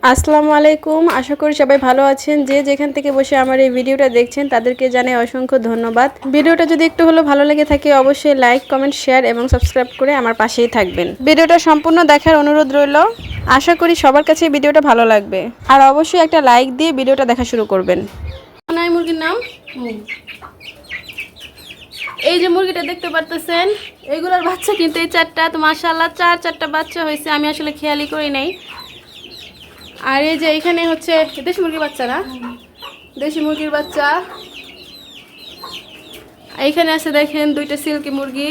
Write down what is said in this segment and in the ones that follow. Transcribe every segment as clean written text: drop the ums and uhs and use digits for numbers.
আসসালামু আলাইকুম। আশা করি সবাই ভালো আছেন। যে যেখান থেকে বসে আমার এই ভিডিওটা দেখছেন তাদেরকে জানাই অসংখ্য ধন্যবাদ। ভিডিওটা যদি একটু হলেও ভালো লেগে থাকে অবশ্যই লাইক, কমেন্ট, শেয়ার এবং সাবস্ক্রাইব করে আমার পাশেই থাকবেন। ভিডিওটা সম্পূর্ণ দেখার অনুরোধ রইল। আশা করি সবার কাছে ভিডিওটা ভালো লাগবে। আর অবশ্যই একটা লাইক দিয়ে ভিডিওটা দেখা শুরু করবেন। নাই মুরগির নাম এই যে মুরগিটা দেখতে পারতেছেন, এইগুলোর বাচ্চা কিন্তু এই চারটা, তো মাশাআল্লাহ চারটা বাচ্চা হয়েছে। আমি আসলে খেয়ালই করি নাই। আর এই যে এখানে হচ্ছে দেশি মুরগির বাচ্চা, না দেশি মুরগির বাচ্চা। এইখানে আছে দেখেন দুইটা সিল্কি মুরগি।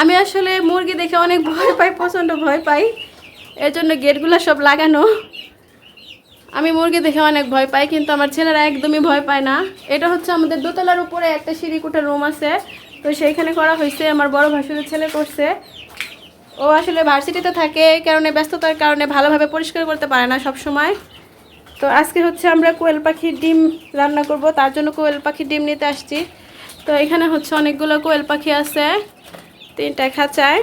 আমি আসলে মুরগি দেখে অনেক ভয় পাই, প্রচণ্ড ভয় পাই, এর জন্য গেটগুলো সব লাগানো। আমি মুরগি দেখে অনেক ভয় পাই, কিন্তু আমার ছেলেরা একদমই ভয় পায় না। এটা হচ্ছে আমাদের দোতলার উপরে একটা সিঁড়ি কোঠার রুম আছে, তো সেইখানে করা হয়েছে। আমার বড় ভাসুরের ছেলে করছে। ও আসলে ভার্সিটিতে থাকে, এই কারণে ব্যস্ততার কারণে ভালোভাবে পরিষ্কার করতে পারে না সব সময়। তো আজকে হচ্ছে আমরা কোয়েল পাখির ডিম রান্না করব, তার জন্য কোয়েল পাখির ডিম নিতে আসছি। তো এখানে হচ্ছে অনেকগুলো কোয়েল পাখি আছে, 3টা খাঁচায়।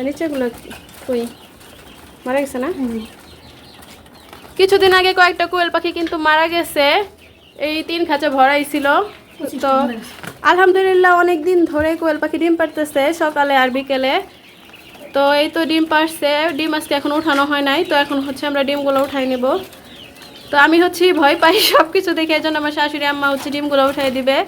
নিচেগুলো কই মারা গেছে না? কিছুদিন আগে কয়েকটা কোয়েল পাখি কিন্তু মারা গেছে, এই 3 খাঁচা ভরাই ছিল। তো আলহামদুলিল্লাহ অনেক দিন ধরে কোয়েল পাখি ডিম পারতেছে, সকালে আর বিকেলে। তো এই তো ডিম পারছে, ডিম আজকে এখন উঠানো হয় নাই। তো এখন হচ্ছে আমরা ডিমগুলো উঠাই নেব। তো আমি হচ্ছে ভয় পাই সব কিছু দেখে, এই জন্য আমার শাশুড়ি আম্মা হচ্ছে ডিমগুলো উঠাই দিবে।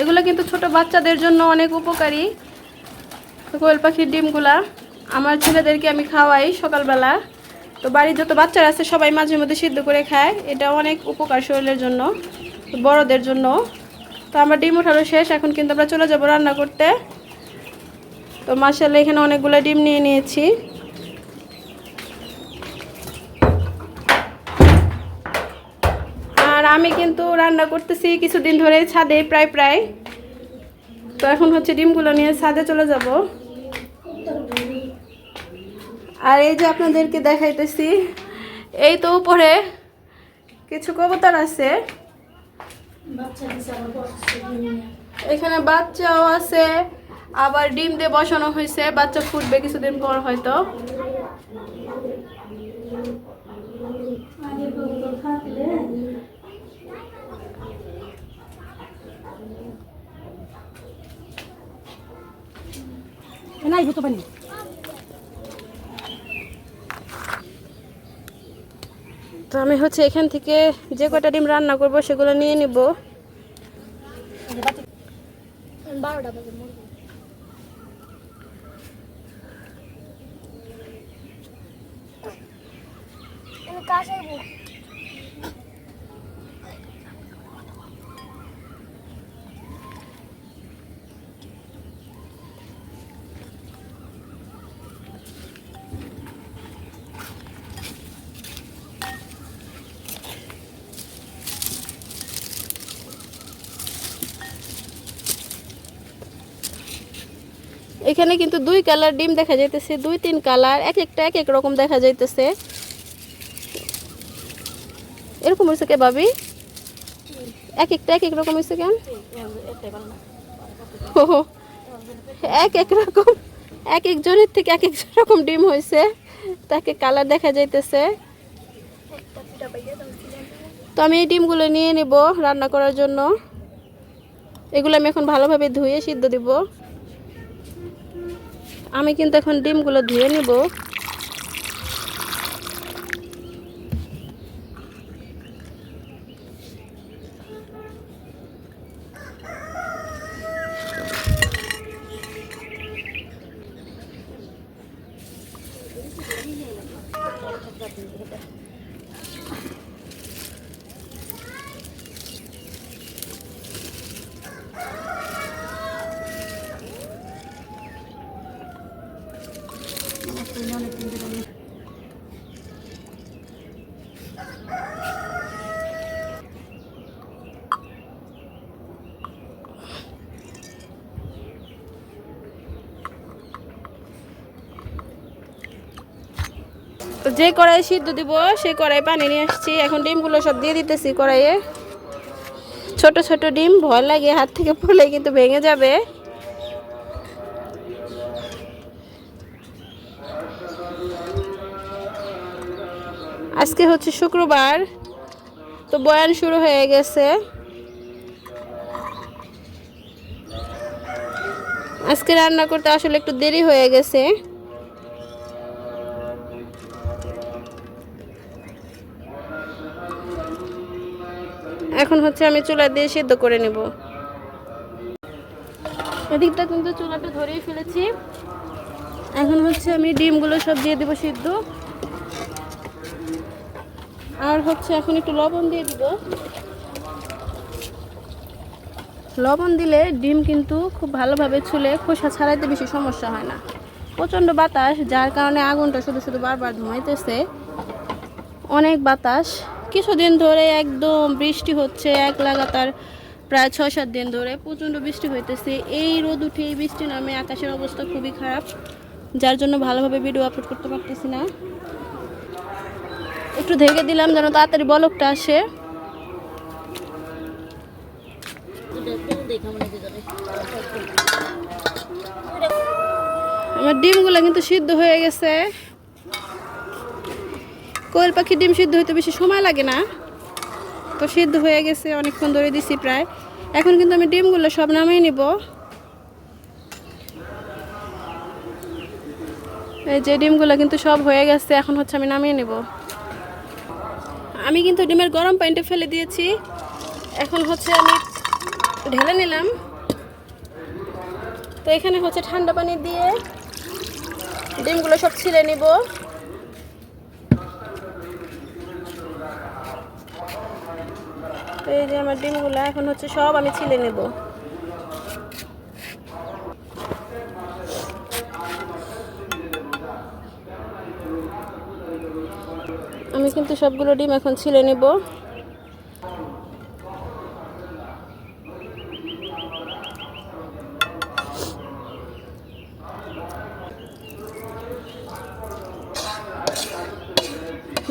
এগুলো কিন্তু ছোট বাচ্চাদের জন্য অনেক উপকারী, কোয়েল পাখির ডিমগুলা। আমার ছেলেদেরকে আমি খাওয়াই সকালবেলা। তো বাড়ির যত বাচ্চারা আছে সবাই মাঝে মধ্যে সিদ্ধ করে খায়, এটা অনেক উপকার শরীরের জন্য, বড়দের জন্য। তো আমার ডিম ওঠানো শেষ, এখন কিন্তু আমরা চলে যাব রান্না করতে। তো মাশাআল্লাহ এখানে অনেকগুলো ডিম নিয়ে নিয়েছি। আর আমি কিন্তু রান্না করতেছি কিছুদিন ধরে ছাদে প্রায়। তো এখন হচ্ছে ডিমগুলো নিয়ে ছাদে চলে যাব। আর এই যে আপনাদেরকে দেখাইতেছি, এই তো উপরে কিছু কবুতর আছে, এখানে বাচ্চাও আছে, আবার ডিম দিয়ে বসানো হয়েছে। বাচ্চা ফুটবে কিছুদিন পর হয়তো। তো আমি হচ্ছে এখান থেকে যে কটা ডিম রান্না করব সেগুলো নিয়ে নিব। 12টা বাজে মুরগি কাশাইবো। এখানে কিন্তু 2 কালার ডিম দেখা যাইতেছে, 2-3 কালার, এক একটা এক এক রকম দেখা যাইতেছে। এরকম হয়েছে কে ভাবি? এক একটা এক এক রকম হয়েছে কেন? ও, এক এক রকম, এক একজনের থেকে এক এক রকম ডিম হয়েছে, তাকে কালার দেখা যাইতেছে। তো আমি এই ডিমগুলো নিয়ে নেব রান্না করার জন্য। এগুলো আমি এখন ভালোভাবে ধুয়ে সিদ্ধ দিব। আমি কিন্তু এখন ডিমগুলো ধুয়ে নিব। তো যে কড়াই সিদ্ধ দিব সেই কড়াই পানি নিয়ে আসছি। এখন ডিমগুলো সব দিয়ে দিতেছি কড়াইয়ে। ছোট ছোট ডিম, ভয় লাগে হাত থেকে পড়লে কিন্তু ভেঙে যাবে। আজকে হচ্ছে শুক্রবার, তো বয়ান শুরু হয়ে গেছে। আজকে রান্না করতে আসলে একটু দেরি হয়ে গেছে। এখন হচ্ছে আমি চুলা দিয়ে সিদ্ধ করে নেব। এদিকটা কিন্তু চুলাটা ধরেই ফেলেছি। এখন হচ্ছে আমি ডিমগুলো সব দিয়ে দেবো সিদ্ধ। আর হচ্ছে এখন একটু লবণ দিয়ে দিব। লবণ দিলে ডিম কিন্তু খুব ভালোভাবে ছুলে খোসা ছাড়াইতে বেশি সমস্যা হয় না। প্রচণ্ড বাতাস, যার কারণে আগুনটা শুধু শুধু বারবার ধোঁয়াইতেছে। অনেক বাতাস, কিছুদিন ধরে একদম বৃষ্টি হচ্ছে, এক লাগাতার প্রায় 6-7 দিন ধরে প্রচণ্ড বৃষ্টি হইতেছে। এই রোদ উঠে এই বৃষ্টি নামে আকাশের অবস্থা খুবই খারাপ, যার জন্য ভালোভাবে ভিডিও আপলোড করতে পারতেছি না। একটু ঢেকে দিলাম যেন তাড়াতাড়ি বলকটা আসে। আমার ডিমগুলো কিন্তু সিদ্ধ হয়ে গেছে। কোয়েল পাখির ডিম সিদ্ধ হইতে বেশি সময় লাগে না, তো সিদ্ধ হয়ে গেছে, অনেকক্ষণ ধরে দিছি প্রায়। এখন কিন্তু আমি ডিমগুলো সব নামিয়ে নিব। এই যে ডিমগুলো কিন্তু সব হয়ে গেছে, এখন হচ্ছে আমি নামিয়ে নেব। আমি কিন্তু ডিমের গরম পানিটা ফেলে দিয়েছি, এখন হচ্ছে আমি ঢেলে নিলাম। তো এখানে হচ্ছে ঠান্ডা পানি দিয়ে ডিমগুলো সব ছিলে নিব। তো এই যে আমার ডিমগুলো এখন হচ্ছে সব আমি ছিলে নেব। আমি কিন্তু সবগুলো ডিম এখন ছিলে নেব।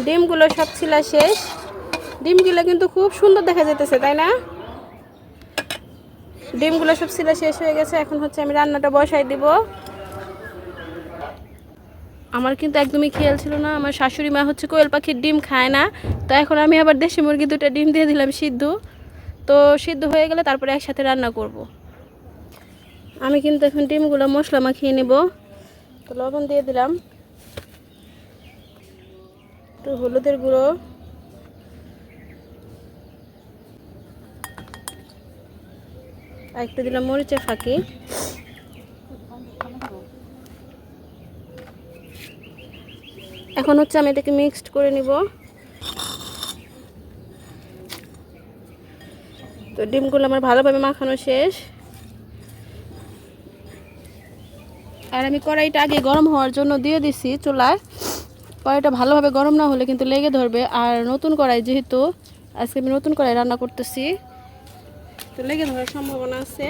ডিমগুলো সব ছিলা শেষ। ডিমগুলো কিন্তু খুব সুন্দর দেখা যাইতেছে, তাই না? ডিমগুলো সব ছিলা শেষ হয়ে গেছে, এখন হচ্ছে আমি রান্নাটা বসাই দিব। আমার কিন্তু একদমই খেয়াল ছিল না, আমার শাশুড়ি মা হচ্ছে কোয়েল পাখির ডিম খায় না। তো এখন আমি আবার দেশি মুরগি 2টা ডিম দিয়ে দিলাম সিদ্ধ। তো সিদ্ধ হয়ে গেলে তারপরে একসাথে রান্না করব। আমি কিন্তু এখন ডিমগুলো মশলা মাখিয়ে নেব। তো লবণ দিয়ে দিলাম, একটু হলুদের গুঁড়ো, আর একটু দিলাম মরিচের ফাঁকি। এখন হচ্ছে আমি এটাকে মিক্সড করে নিব। তো ডিমগুলো আমার ভালোভাবে মাখানো শেষ। আর আমি কড়াইটা আগে গরম হওয়ার জন্য দিয়ে দিছি চুলায়। কড়াইটা ভালোভাবে গরম না হলে কিন্তু লেগে ধরবে। আর নতুন কড়াই, যেহেতু আজকে আমি নতুন কড়াই রান্না করতেছি, তো লেগে ধরার সম্ভাবনা আছে।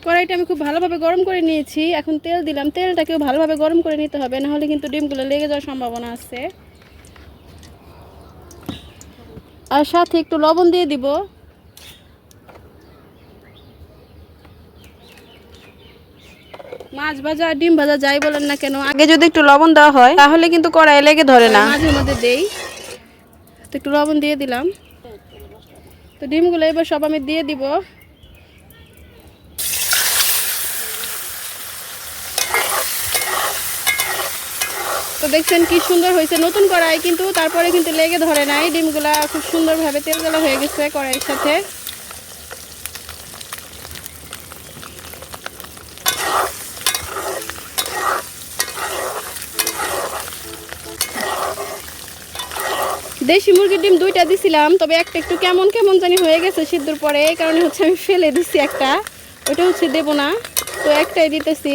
কড়াইটা আমি খুব ভালোভাবে গরম করে নিয়েছি। এখন তেল দিলাম, তেলটাকেও ভালোভাবে গরম করে নিতে হবে, নাহলে কিন্তু ডিমগুলো লেগে যাওয়ার সম্ভাবনা আছে। আর সাথে একটু লবণ দিয়ে দিব। মাছ ভাজা ডিম ভাজা যাই বলেন না কেন, আগে যদি একটু লবণ দেওয়া হয় তাহলে কিন্তু কড়াই লেগে ধরে না। মাঝে মধ্যে দেই, তো একটু লবণ দিয়ে দিলাম। তো ডিমগুলো এবার সব আমি দিয়ে দিব। তো দেখছেন কি সুন্দর হয়েছে, নতুন কড়াই কিন্তু তারপরে কিন্তু লেগে ধরে নাই। ডিমগুলা খুব সুন্দরভাবে তেলগুলো হয়ে গেছে কড়াইয়ের সাথে। দেশি মুরগির ডিম 2টা দিছিলাম, তবে একটা একটু কেমন কেমন জানি হয়ে গেছে সিদ্ধর পরে, এই কারণে হচ্ছে আমি ফেলে দিছি একটা, ওইটা হচ্ছে দেবো না, তো একটাই দিতেছি।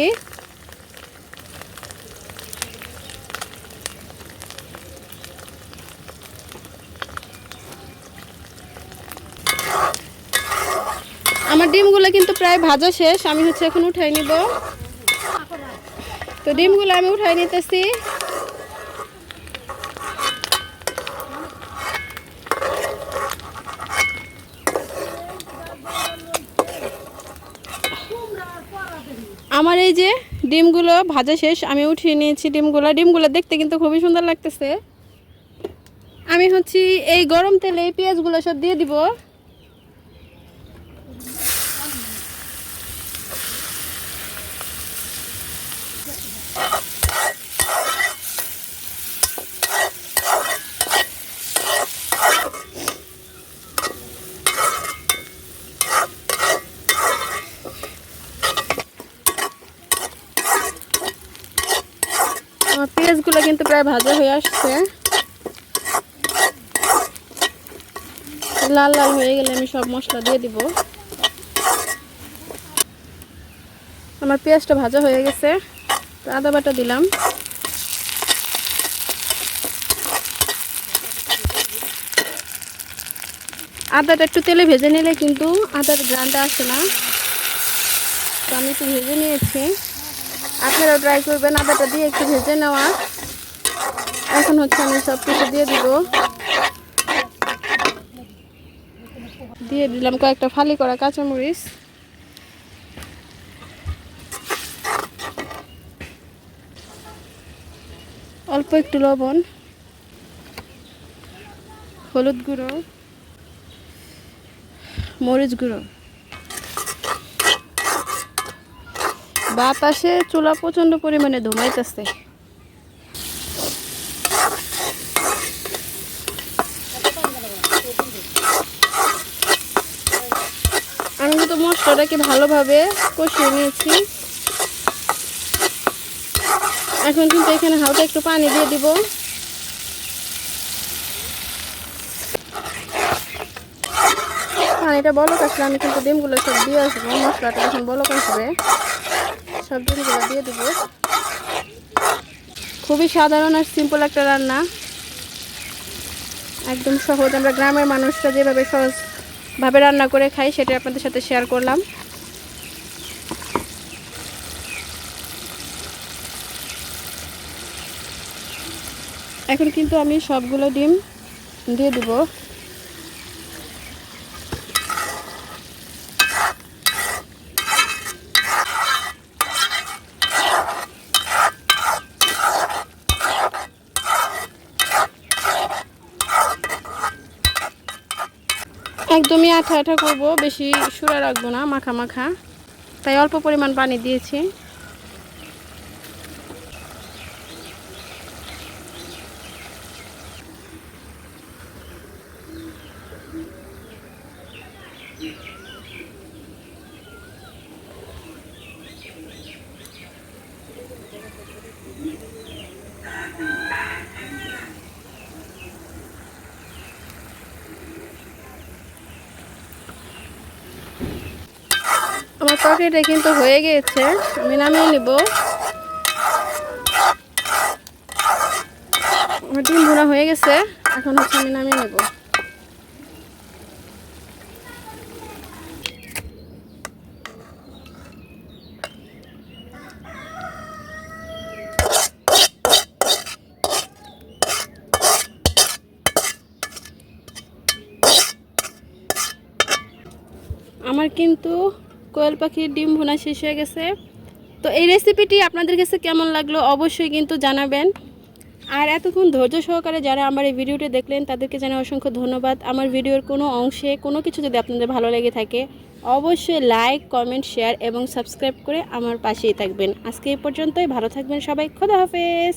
আমার ডিমগুলো কিন্তু প্রায় ভাজা শেষ, আমি হচ্ছে এখন উঠাই নিব। তো ডিমগুলো আমি উঠাই নিতেছি। আমার এই যে ডিমগুলো ভাজা শেষ, আমি উঠিয়ে নিয়েছি ডিমগুলো দেখতে কিন্তু খুবই সুন্দর লাগতেছে। আমি হচ্ছে এই গরম তেলে এই পেঁয়াজগুলো সব দিয়ে দিব। আমার পেঁয়াজগুলো কিন্তু প্রায় ভাজা হয়ে আসছে। লাল লাল হয়ে গেলে আমি সব মশলা দিয়ে দিব। আমার পেঁয়াজটা ভাজা হয়ে গেছে, তো আদা বাটা দিলাম। আদাটা একটু তেলে ভেজে নিলে কিন্তু আদার গ্রানটা আসে না, তো আমি একটু ভেজে নিয়েছি। আপনারাও ট্রাই করবেন আদাটা দিয়ে একটু ভেজে নেওয়া। এখন হচ্ছে আমি সব কিছু দিয়ে দিব। দিয়ে দিলাম কয়েকটা ফালি করা কাঁচামরিচ, অল্প একটু লবণ, হলুদ গুঁড়ো, মরিচ গুঁড়ো। বাতাসে চুলা প্রচন্ড পরিমাণে ধুমাইতেছে। আমি কিন্তু মশলাটাকে ভালোভাবে কষিয়ে নিয়েছি। এখন কিন্তু এখানে হালকা একটু পানি দিয়ে দিব। পানিটা বলক আসলে আমি কিন্তু ডিমগুলো সব দিয়ে আসবো। মশলাটা যখন বলক আসবে সব ডিমগুলো দিয়ে দিব। খুবই সাধারণ আর সিম্পল একটা রান্না, একদম সহজ। আমরা গ্রামের মানুষরা যেভাবে সহজভাবে রান্না করে খাই সেটা আপনাদের সাথে শেয়ার করলাম। এখন কিন্তু আমি সবগুলো ডিম দিয়ে দিব। একদমই আঠা আঠা করবো, বেশি সুরা রাখবো না, মাখা মাখা, তাই অল্প পরিমাণ পানি দিয়েছি। আমার তরকারিটা কিন্তু হয়ে গিয়েছে, আমি নামিয়ে নিব। আমার ডিম ভুনা হয়ে গেছে, এখন হচ্ছে আমি নামিয়ে নেব। আমার কিন্তু কোয়েল পাখির ডিম ভুনা শেষ হয়ে গেছে। তো এই রেসিপিটি আপনাদের কাছে কেমন লাগলো অবশ্যই কিন্তু জানাবেন। আর এতক্ষণ ধৈর্য সহকারে যারা আমার এই ভিডিওটি দেখলেন তাদেরকে জানাই অসংখ্য ধন্যবাদ। আমার ভিডিওর কোনো অংশে কোনো কিছু যদি আপনাদের ভালো লেগে থাকে অবশ্যই লাইক, কমেন্ট, শেয়ার এবং সাবস্ক্রাইব করে আমার পাশেই থাকবেন। আজকে এই পর্যন্তই, ভালো থাকবেন সবাই, খোদা হাফেজ।